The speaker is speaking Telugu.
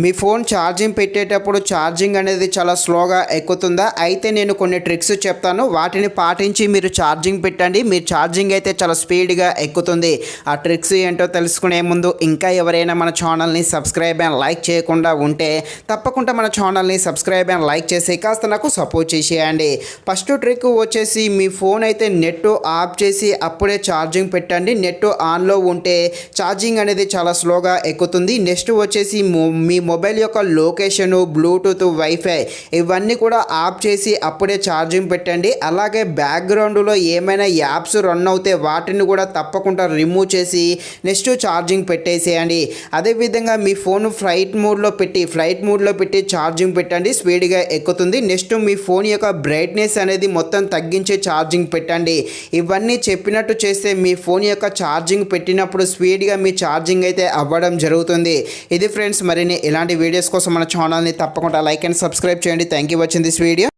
మీ ఫోన్ ఛార్జింగ్ పెట్టేటప్పుడు ఛార్జింగ్ అనేది చాలా స్లోగా ఎక్కుతుందా? అయితే నేను కొన్ని ట్రిక్స్ చెప్తాను, వాటిని పాటించి మీరు ఛార్జింగ్ పెట్టండి. మీ ఛార్జింగ్ అయితే చాలా స్పీడ్గా ఎక్కుతుంది. ఆ ట్రిక్స్ ఏంటో తెలుసుకునే ముందు ఇంకా ఎవరైనా మన ఛానల్ని సబ్స్క్రైబ్ అండ్ లైక్ చేయకుండా ఉంటే తప్పకుండా మన ఛానల్ని సబ్స్క్రైబ్ అండ్ లైక్ చేసి కాస్త నాకు సపోర్ట్ చేసేయండి. ఫస్ట్ ట్రిక్ వచ్చేసి మీ ఫోన్ అయితే నెట్ ఆఫ్ చేసి అప్పుడే ఛార్జింగ్ పెట్టండి. నెట్ ఆన్లో ఉంటే ఛార్జింగ్ అనేది చాలా స్లోగా ఎక్కుతుంది. నెక్స్ట్ వచ్చేసి మీ మొబైల్ యొక్క లొకేషను, బ్లూటూత్, వైఫై ఇవన్నీ కూడా ఆఫ్ చేసి అప్పుడే ఛార్జింగ్ పెట్టండి. అలాగే బ్యాక్గ్రౌండ్లో ఏమైనా యాప్స్ రన్ అవుతే వాటిని కూడా తప్పకుండా రిమూవ్ చేసి నెక్స్ట్ ఛార్జింగ్ పెట్టేసేయండి. అదేవిధంగా మీ ఫోన్ ఫ్లైట్ మోడ్లో పెట్టి ఛార్జింగ్ పెట్టండి, స్పీడ్గా ఎక్కుతుంది. నెక్స్ట్ మీ ఫోన్ యొక్క బ్రైట్నెస్ అనేది మొత్తం తగ్గించి ఛార్జింగ్ పెట్టండి. ఇవన్నీ చెప్పినట్టు చేస్తే మీ ఫోన్ యొక్క ఛార్జింగ్ పెట్టినప్పుడు స్పీడ్గా మీ ఛార్జింగ్ అయితే అవ్వడం జరుగుతుంది. ఇది ఫ్రెండ్స్, మరిన్ని ఇలాంటి వీడియోస్ కోసం మన ఛానల్ని తప్పకుండా లైక్ అండ్ సబ్స్క్రైబ్ చేయండి. Thank you watching this video.